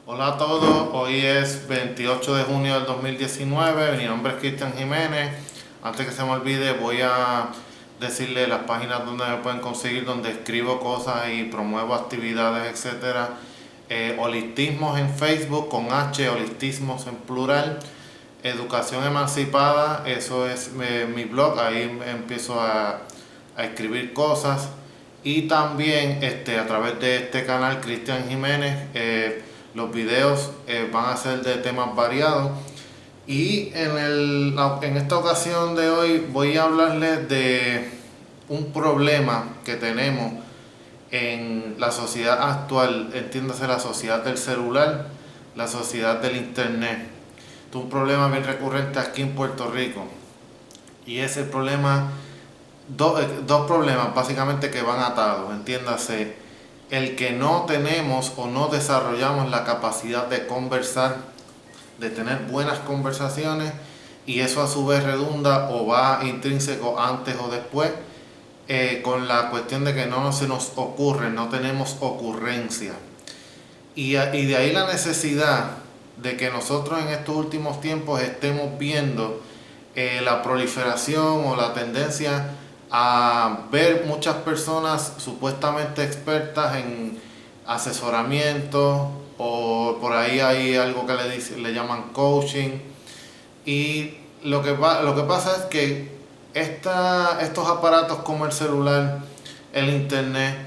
Hola a todos, hoy es 28 de junio del 2019, mi nombre es Cristian Jiménez. Antes que se me olvide, voy a decirle las páginas donde me pueden conseguir, donde escribo cosas y promuevo actividades, etcétera. Holistismos en Facebook con H, holistismos en plural. Educación Emancipada, eso es mi blog, ahí empiezo a escribir cosas. Y también a través de este canal Cristian Jiménez, los videos van a ser de temas variados. Y en esta ocasión de hoy voy a hablarles de un problema que tenemos en la sociedad actual, entiéndase la sociedad del celular, la sociedad del internet. Esto es un problema bien recurrente aquí en Puerto Rico. Y es el problema, dos problemas básicamente que van atados, entiéndase, el que no tenemos o no desarrollamos la capacidad de conversar, de tener buenas conversaciones, y eso a su vez redunda o va intrínseco antes o después con la cuestión de que no se nos ocurre, no tenemos ocurrencia. Y de ahí la necesidad de que nosotros en estos últimos tiempos estemos viendo la proliferación o la tendencia a ver muchas personas supuestamente expertas en asesoramiento, o por ahí hay algo que le llaman coaching. Y lo que pasa es que estos aparatos como el celular, el internet,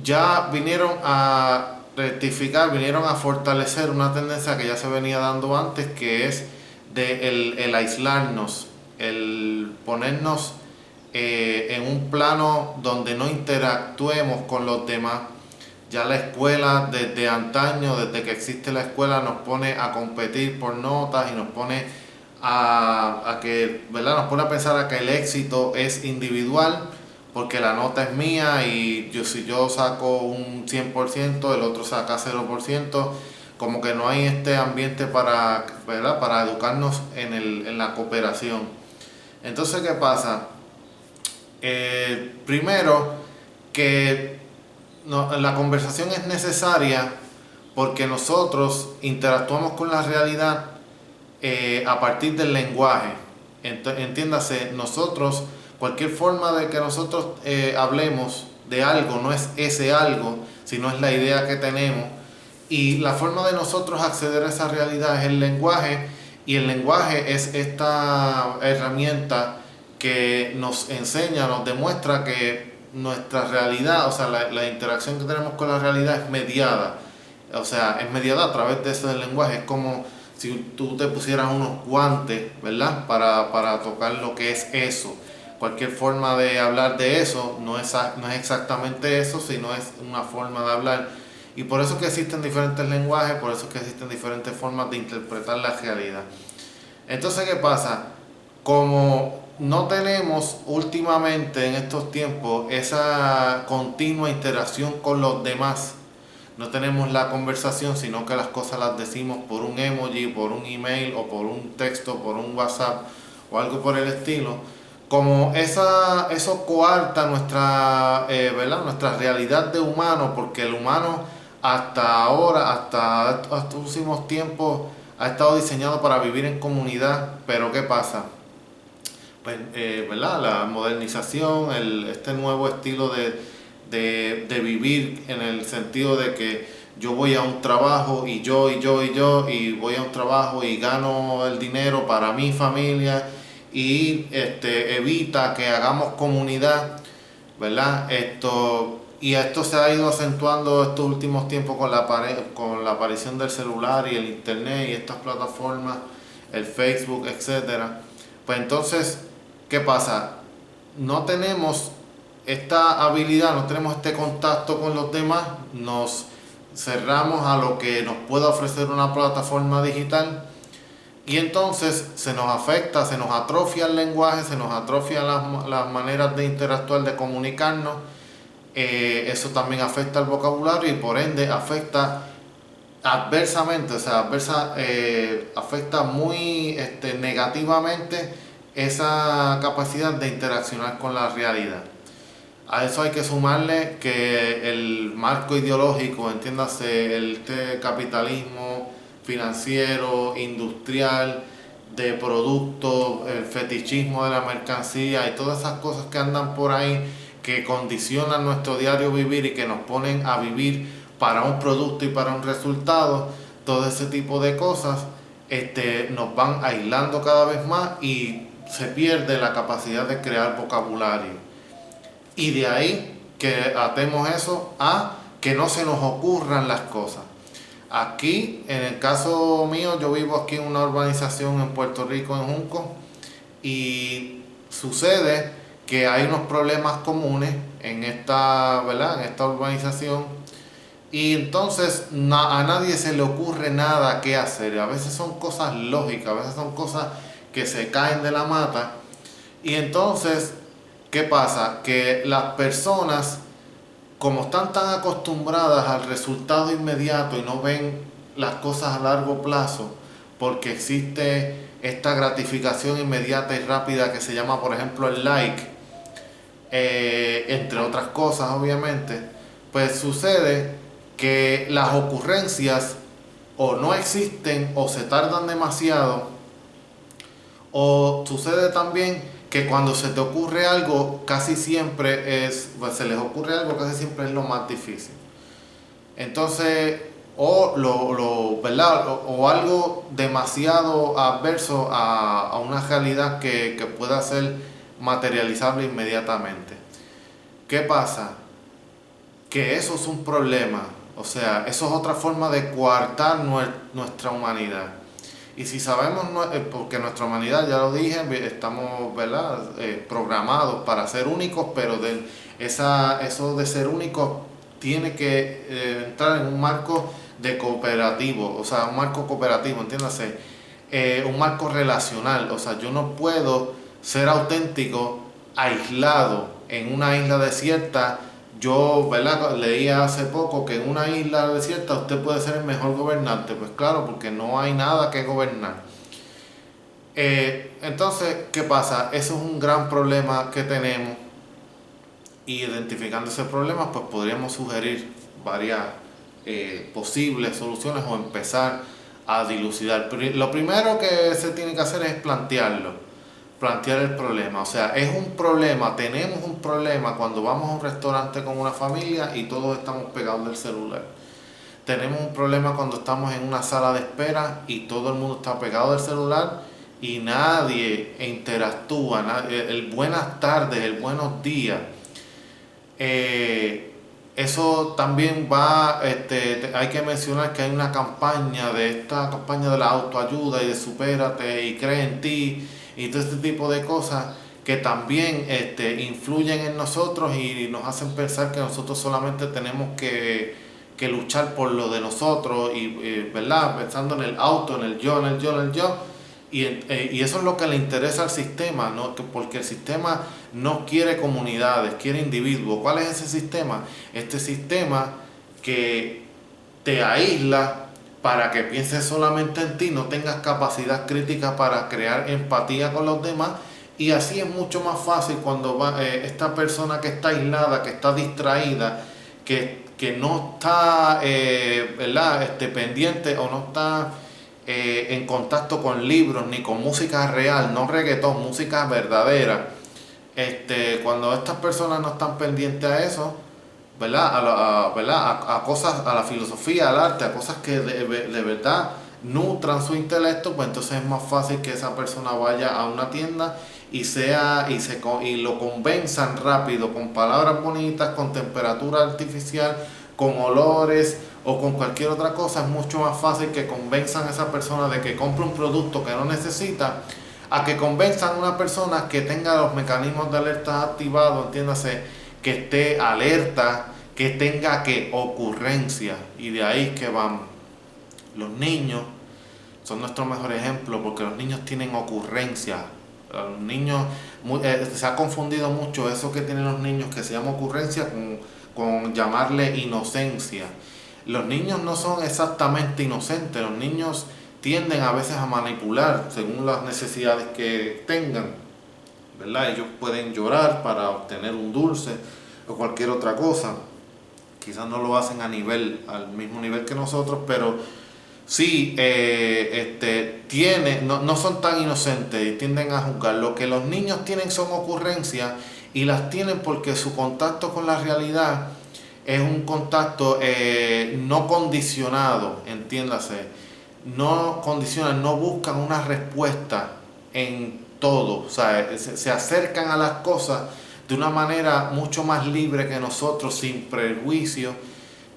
ya vinieron a rectificar, vinieron a fortalecer una tendencia que ya se venía dando antes, que es de el aislarnos, el ponernos en un plano donde no interactuemos con los demás. Ya la escuela desde antaño, desde que existe la escuela, nos pone a competir por notas y nos pone a que, ¿verdad? Nos pone a pensar a que el éxito es individual, porque la nota es mía y si yo saco un 100%, el otro saca 0%, como que no hay este ambiente para, ¿verdad? Para educarnos en la cooperación. Entonces, ¿qué pasa? Primero, que la conversación es necesaria porque nosotros interactuamos con la realidad a partir del lenguaje. Entiéndase, nosotros, cualquier forma de que nosotros hablemos de algo, no es ese algo, sino es la idea que tenemos. Y la forma de nosotros acceder a esa realidad es el lenguaje, y el lenguaje es esta herramienta que nos enseña, nos demuestra que nuestra realidad, o sea, la interacción que tenemos con la realidad es mediada. O sea, es mediada a través de ese lenguaje. Es como si tú te pusieras unos guantes, ¿verdad? Para tocar lo que es eso. Cualquier forma de hablar de eso no es exactamente eso, sino es una forma de hablar. Y por eso que existen diferentes lenguajes, por eso que existen diferentes formas de interpretar la realidad. Entonces, ¿qué pasa? Como no tenemos últimamente en estos tiempos esa continua interacción con los demás, no tenemos la conversación, sino que las cosas las decimos por un emoji, por un email o por un texto, por un WhatsApp o algo por el estilo. Como eso coarta nuestra, ¿verdad? Nuestra realidad de humano, porque el humano hasta ahora, hasta estos últimos tiempos, ha estado diseñado para vivir en comunidad. Pero ¿qué pasa? Pues, ¿verdad? La modernización, este nuevo estilo de vivir, en el sentido de que yo voy a un trabajo y yo y voy a un trabajo y gano el dinero para mi familia, y evita que hagamos comunidad, ¿verdad? Esto se ha ido acentuando estos últimos tiempos con la aparición del celular y el internet y estas plataformas, el Facebook, etcétera. Pues entonces, ¿qué pasa? No tenemos esta habilidad, no tenemos este contacto con los demás, nos cerramos a lo que nos pueda ofrecer una plataforma digital, y entonces se nos afecta, se nos atrofia el lenguaje, se nos atrofian las maneras de interactuar, de comunicarnos. Eso también afecta al vocabulario y por ende afecta adversamente, o sea, afecta muy negativamente esa capacidad de interaccionar con la realidad. A eso hay que sumarle que el marco ideológico, entiéndase, el capitalismo financiero, industrial, de productos, el fetichismo de la mercancía y todas esas cosas que andan por ahí que condicionan nuestro diario vivir y que nos ponen a vivir para un producto y para un resultado, todo ese tipo de cosas nos van aislando cada vez más y se pierde la capacidad de crear vocabulario. Y de ahí que atemos eso a que no se nos ocurran las cosas. Aquí, en el caso mío, yo vivo aquí en una urbanización en Puerto Rico, en Junco, y sucede que hay unos problemas comunes en esta, ¿verdad? En esta urbanización, y entonces a nadie se le ocurre nada que hacer. A veces son cosas lógicas, a veces son cosas que se caen de la mata, y entonces ¿qué pasa? Que las personas, como están tan acostumbradas al resultado inmediato y no ven las cosas a largo plazo, porque existe esta gratificación inmediata y rápida que se llama, por ejemplo, el like, entre otras cosas, obviamente, pues sucede que las ocurrencias o no existen o se tardan demasiado, o sucede también que cuando se te ocurre algo, casi siempre pues se les ocurre algo, casi siempre es lo más difícil. Entonces, ¿verdad? O algo demasiado adverso a una realidad que pueda ser materializable inmediatamente. ¿Qué pasa? Que eso es un problema. O sea, eso es otra forma de coartar nuestra humanidad. Y si sabemos, porque nuestra humanidad, ya lo dije, estamos, ¿verdad? Programados para ser únicos, pero eso de ser únicos tiene que entrar en un marco de cooperativo, o sea, un marco cooperativo, entiéndase, un marco relacional. O sea, yo no puedo ser auténtico aislado en una isla desierta. Yo, ¿verdad? Leía hace poco que en una isla desierta usted puede ser el mejor gobernante. Pues claro, porque no hay nada que gobernar. Entonces, ¿qué pasa? Eso es un gran problema que tenemos. Y identificando ese problema, pues podríamos sugerir varias posibles soluciones o empezar a dilucidar. Lo primero que se tiene que hacer es plantear el problema. O sea, es un problema, tenemos un problema cuando vamos a un restaurante con una familia y todos estamos pegados del celular. Tenemos un problema cuando estamos en una sala de espera y todo el mundo está pegado del celular y nadie interactúa. El buenas tardes, el buenos días. Eso también hay que mencionar que hay una campaña esta campaña de la autoayuda y de supérate y cree en ti y todo este tipo de cosas que también influyen en nosotros y nos hacen pensar que nosotros solamente tenemos que luchar por lo de nosotros y ¿verdad? Pensando en el auto, en el yo, en el yo, en el yo. Y eso es lo que le interesa al sistema, ¿no? Porque el sistema no quiere comunidades, quiere individuos. ¿Cuál es ese sistema? Este sistema que te aísla para que pienses solamente en ti, no tengas capacidad crítica para crear empatía con los demás. Y así es mucho más fácil cuando esta persona que está aislada, que está distraída, que no está ¿verdad? Pendiente o no está en contacto con libros ni con música real, no reggaetón, música verdadera. Cuando estas personas no están pendientes a eso, ¿verdad? ¿verdad? A cosas, a la filosofía, al arte, a cosas que de verdad nutran su intelecto, pues entonces es más fácil que esa persona vaya a una tienda y lo convenzan rápido con palabras bonitas, con temperatura artificial, con olores o con cualquier otra cosa. Es mucho más fácil que convenzan a esa persona de que compre un producto que no necesita a que convenzan a una persona que tenga los mecanismos de alerta activados, entiéndase, que esté alerta, que tenga ocurrencia. Y de ahí es que vamos. Los niños son nuestro mejor ejemplo porque los niños tienen ocurrencias. Los niños, se ha confundido mucho eso que tienen los niños que se llama ocurrencia con llamarle inocencia. Los niños no son exactamente inocentes, los niños tienden a veces a manipular según las necesidades que tengan, ¿verdad? Ellos pueden llorar para obtener un dulce, o cualquier otra cosa. Quizás no lo hacen al mismo nivel que nosotros, pero sí no son tan inocentes y tienden a juzgar. Lo que los niños tienen son ocurrencias y las tienen porque su contacto con la realidad es un contacto no condicionado, entiéndase. No condicionan, no buscan una respuesta en todo. O sea, se acercan a las cosas de una manera mucho más libre que nosotros, sin prejuicios,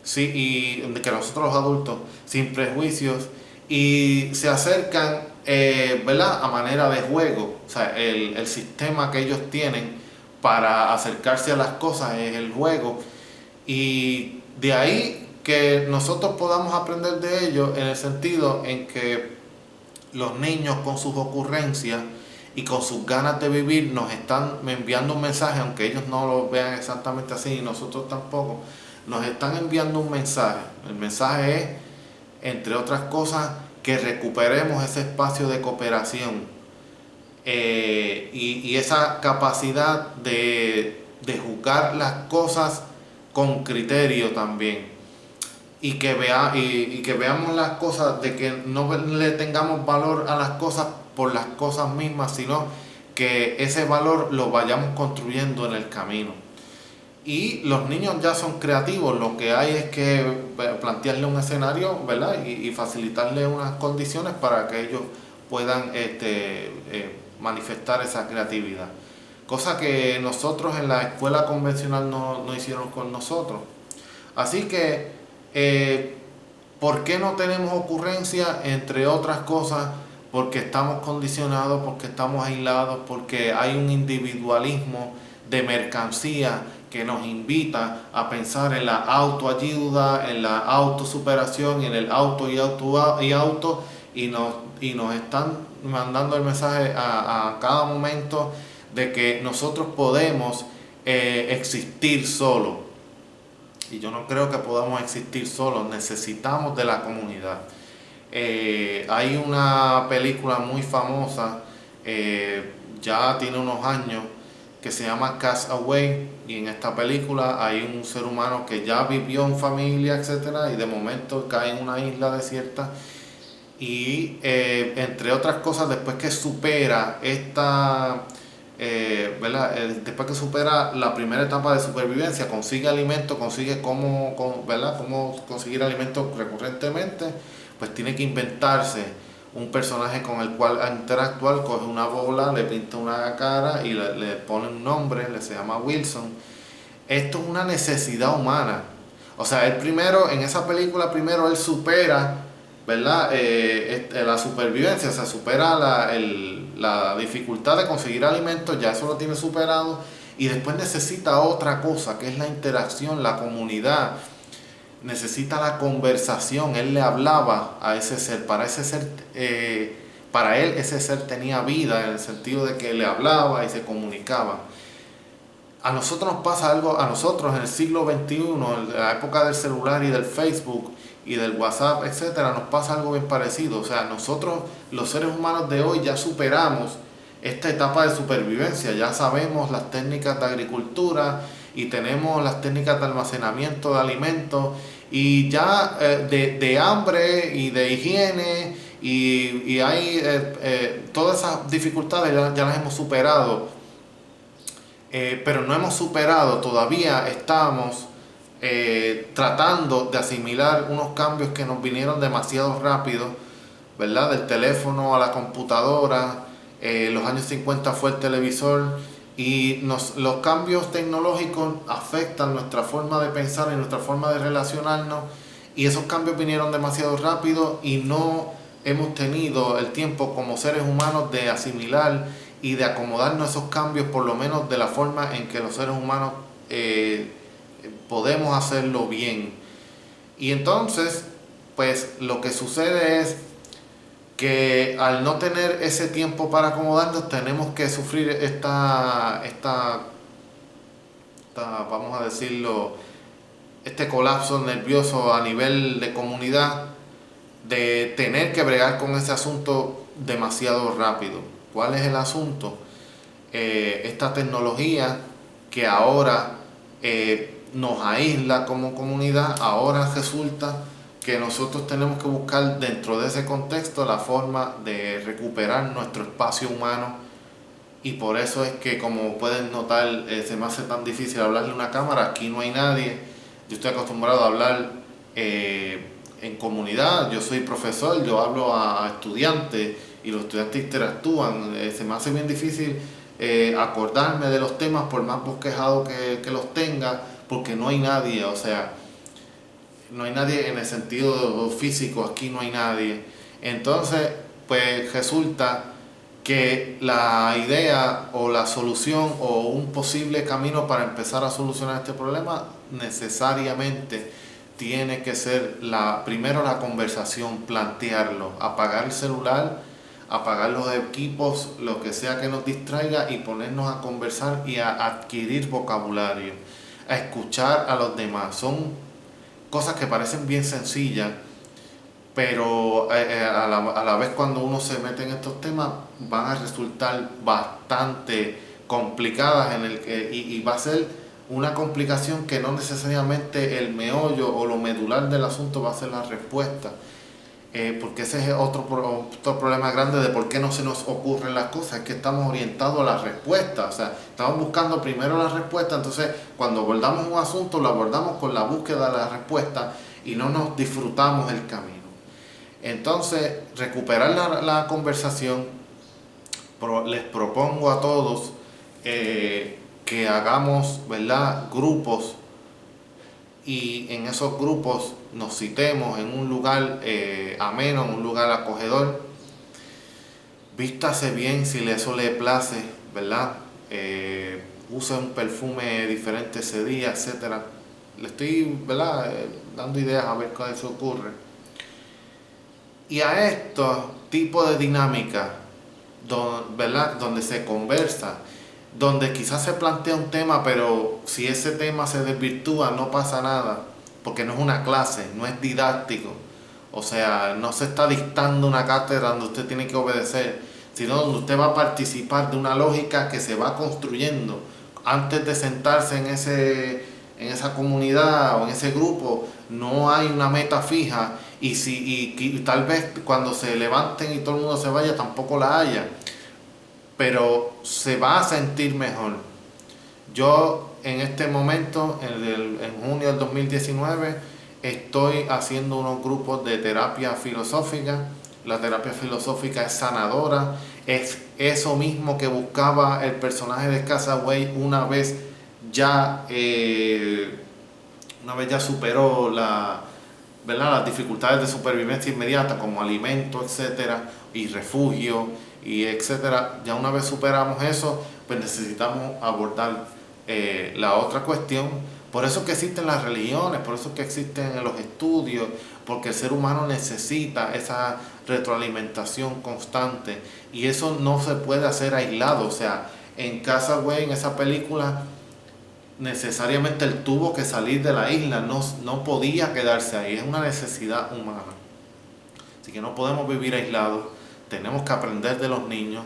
sí, y que nosotros los adultos, sin prejuicios, y se acercan, ¿verdad?, a manera de juego. O sea, el sistema que ellos tienen para acercarse a las cosas es el juego, y de ahí que nosotros podamos aprender de ellos en el sentido en que los niños con sus ocurrencias y con sus ganas de vivir nos están enviando un mensaje, aunque ellos no lo vean exactamente así y nosotros tampoco, nos están enviando un mensaje. El mensaje es, entre otras cosas, que recuperemos ese espacio de cooperación y esa capacidad de juzgar las cosas con criterio también. Y que veamos las cosas, de que no le tengamos valor a las cosas por las cosas mismas, sino que ese valor lo vayamos construyendo en el camino. Y los niños ya son creativos, lo que hay es que plantearle un escenario, ¿verdad? Y facilitarle unas condiciones para que ellos puedan manifestar esa creatividad. Cosa que nosotros en la escuela convencional no hicieron con nosotros. Así que ¿por qué no tenemos ocurrencia? Entre otras cosas, porque estamos condicionados, porque estamos aislados, porque hay un individualismo de mercancía que nos invita a pensar en la autoayuda, en la autosuperación, en el auto y nos están mandando el mensaje a cada momento de que nosotros podemos existir solos. Y yo no creo que podamos existir solos, necesitamos de la comunidad. Hay una película muy famosa, ya tiene unos años, que se llama Cast Away, y en esta película hay un ser humano que ya vivió en familia, etcétera, y de momento cae en una isla desierta y entre otras cosas, después que supera ¿verdad? Después que supera la primera etapa de supervivencia, consigue alimento, consigue ¿verdad?, cómo conseguir alimento recurrentemente, pues tiene que inventarse un personaje con el cual interactuar. Coge una bola, le pinta una cara y le pone un nombre, se llama Wilson. Esto es una necesidad humana. O sea, en esa película primero él supera, ¿verdad?, la supervivencia, o sea, supera la dificultad de conseguir alimentos, ya eso lo tiene superado, y después necesita otra cosa, que es la interacción, la comunidad, necesita la conversación. Él le hablaba a ese ser, para él ese ser tenía vida, en el sentido de que le hablaba y se comunicaba. A nosotros nos pasa algo, a nosotros en el siglo XXI, en la época del celular y del Facebook y del WhatsApp, etcétera, nos pasa algo bien parecido. O sea, nosotros, los seres humanos de hoy, ya superamos esta etapa de supervivencia, ya sabemos las técnicas de agricultura y tenemos las técnicas de almacenamiento de alimentos, y ya de hambre y de higiene y hay todas esas dificultades ya las hemos superado. Pero no hemos superado, todavía estamos tratando de asimilar unos cambios que nos vinieron demasiado rápido, ¿verdad? Del teléfono a la computadora, los años 50 fue el televisor, y los cambios tecnológicos afectan nuestra forma de pensar y nuestra forma de relacionarnos, y esos cambios vinieron demasiado rápido y no hemos tenido el tiempo como seres humanos de asimilar y de acomodarnos a esos cambios, por lo menos de la forma en que los seres humanos podemos hacerlo bien. Y entonces, pues lo que sucede es que al no tener ese tiempo para acomodarnos, tenemos que sufrir vamos a decirlo, este colapso nervioso a nivel de comunidad, de tener que bregar con ese asunto demasiado rápido. ¿Cuál es el asunto? Esta tecnología que ahora nos aísla como comunidad. Ahora resulta que nosotros tenemos que buscar dentro de ese contexto la forma de recuperar nuestro espacio humano, y por eso es que, como pueden notar, se me hace tan difícil hablarle a una cámara. Aquí no hay nadie, yo estoy acostumbrado a hablar en comunidad, yo soy profesor, yo hablo a estudiantes y los estudiantes interactúan. Se me hace bien difícil acordarme de los temas por más bosquejado que los tenga, porque no hay nadie, o sea, no hay nadie en el sentido físico, aquí no hay nadie. Entonces, pues resulta que la idea o la solución o un posible camino para empezar a solucionar este problema necesariamente tiene que ser primero la conversación, plantearlo, apagar el celular, apagar los equipos, lo que sea que nos distraiga, y ponernos a conversar y a adquirir vocabulario, a escuchar a los demás. Son cosas que parecen bien sencillas, pero a la vez, cuando uno se mete en estos temas, van a resultar bastante complicadas y va a ser una complicación que no necesariamente el meollo o lo medular del asunto va a ser la respuesta. Porque ese es otro problema grande de por qué no se nos ocurren las cosas, es que estamos orientados a la respuesta, o sea, estamos buscando primero la respuesta. Entonces, cuando abordamos un asunto, lo abordamos con la búsqueda de la respuesta y no nos disfrutamos el camino. Entonces, recuperar la conversación, les propongo a todos que hagamos, ¿verdad?, grupos, y en esos grupos nos citemos en un lugar ameno, en un lugar acogedor. Vístase bien si eso le place, ¿verdad? Use un perfume diferente ese día, etcétera. Le estoy, ¿verdad?, dando ideas a ver qué se ocurre. Y a estos tipos de dinámica, ¿verdad?, donde se conversa, donde quizás se plantea un tema, pero si ese tema se desvirtúa no pasa nada, porque no es una clase, no es didáctico, o sea, no se está dictando una cátedra donde usted tiene que obedecer, sino donde usted va a participar de una lógica que se va construyendo antes de sentarse en esa comunidad o en ese grupo. No hay una meta fija, y tal vez cuando se levanten y todo el mundo se vaya tampoco la haya, pero se va a sentir mejor. Yo en este momento, en junio del 2019, estoy haciendo unos grupos de terapia filosófica. La terapia filosófica es sanadora, es eso mismo que buscaba el personaje de Castaway una vez ya superó ¿verdad?, las dificultades de supervivencia inmediata, como alimento, etcétera, y refugio, y etcétera. Ya una vez superamos eso, pues necesitamos abordar la otra cuestión. Por eso que existen las religiones, por eso que existen los estudios, porque el ser humano necesita esa retroalimentación constante, y eso no se puede hacer aislado. O sea, en Castaway, en esa película, necesariamente él tuvo que salir de la isla, no podía quedarse ahí, es una necesidad humana. Así que no podemos vivir aislados, tenemos que aprender de los niños.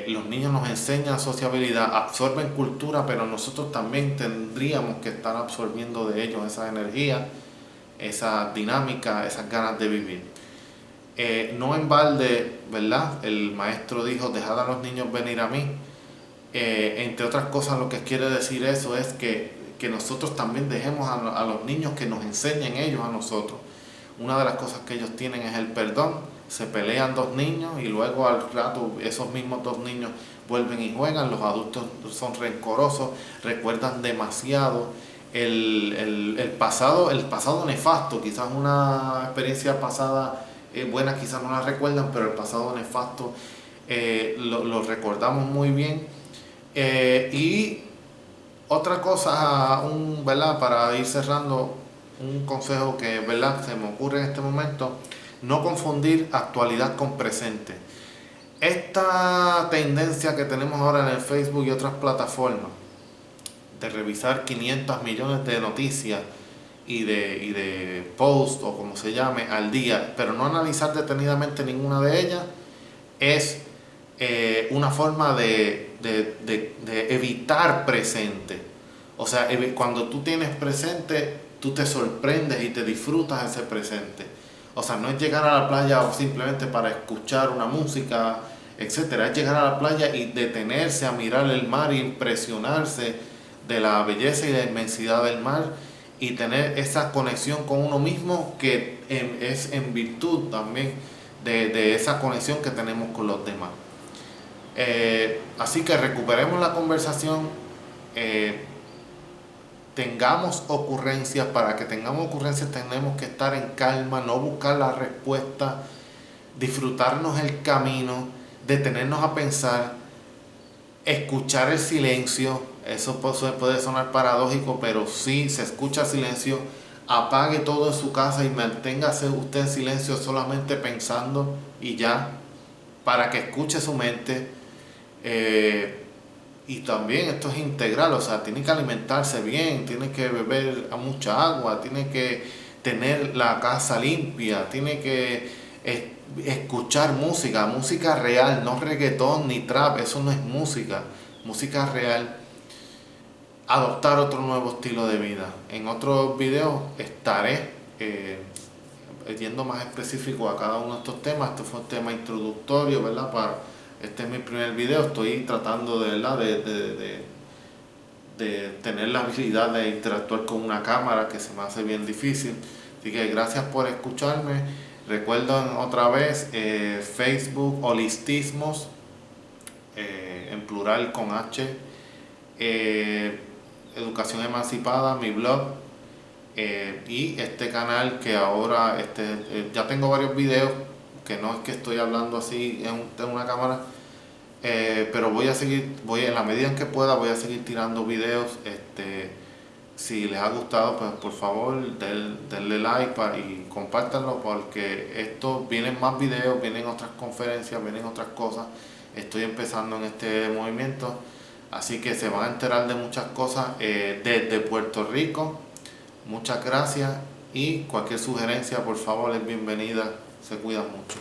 Los niños nos enseñan sociabilidad, absorben cultura, pero nosotros también tendríamos que estar absorbiendo de ellos esa energía, esa dinámica, esas ganas de vivir. No en balde, ¿verdad?, el maestro dijo: dejad a los niños venir a mí. Entre otras cosas, lo que quiere decir eso es que nosotros también dejemos a los niños que nos enseñen ellos a nosotros. Una de las cosas que ellos tienen es el perdón. Se pelean dos niños y luego al rato esos mismos dos niños vuelven y juegan. Los adultos son rencorosos, recuerdan demasiado el pasado nefasto. Quizás una experiencia pasada buena quizás no la recuerdan, pero el pasado nefasto lo recordamos muy bien. Y otra cosa, ¿verdad?, para ir cerrando, un consejo que, ¿verdad?, se me ocurre en este momento: no confundir actualidad con presente. Esta tendencia que tenemos ahora en el Facebook y otras plataformas de revisar 500 millones de noticias y de posts, o como se llame, al día, pero no analizar detenidamente ninguna de ellas, es una forma de evitar presente. O sea, cuando tú tienes presente, tú te sorprendes y te disfrutas ese presente. O sea, no es llegar a la playa o simplemente para escuchar una música, etcétera. Es llegar a la playa y detenerse a mirar el mar y impresionarse de la belleza y la inmensidad del mar y tener esa conexión con uno mismo que es en virtud también de esa conexión que tenemos con los demás. Así que recuperemos la conversación, tengamos ocurrencias. Para que tengamos ocurrencias tenemos que estar en calma, no buscar la respuesta, disfrutarnos el camino, detenernos a pensar, escuchar el silencio. Eso puede sonar paradójico, pero si se escucha silencio, apague todo en su casa y manténgase usted en silencio solamente pensando y ya, para que escuche su mente. Y también esto es integral, o sea, tiene que alimentarse bien, tiene que beber mucha agua, tiene que tener la casa limpia, tiene que escuchar música real, no reggaetón ni trap, eso no es música real. Adoptar otro nuevo estilo de vida. En otros videos estaré yendo más específico a cada uno de estos temas. Este fue un tema introductorio, ¿verdad? Este es mi primer video, estoy tratando de, ¿verdad? De tener la habilidad de interactuar con una cámara, que se me hace bien difícil. Así que gracias por escucharme. Recuerden otra vez, Facebook Holistismos, en plural con H, Educación Emancipada, mi blog, y este canal que ahora ya tengo varios videos, que no es que estoy hablando así en una cámara, pero voy en la medida en que pueda, voy a seguir tirando videos. Si les ha gustado, pues por favor denle like y compártanlo, porque vienen más videos, vienen otras conferencias, vienen otras cosas. Estoy empezando en este movimiento, así que se van a enterar de muchas cosas desde Puerto Rico. Muchas gracias, y cualquier sugerencia por favor es bienvenida. Se cuidan mucho.